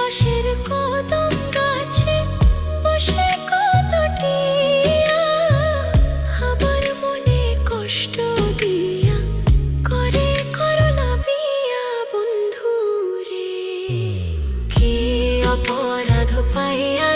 পাশের কদম গাছে বসে কত টিয়া আমার মনে কষ্ট দিয়া করে করলা বিয়া বন্ধু রে। কি অপরাধ পাইয়া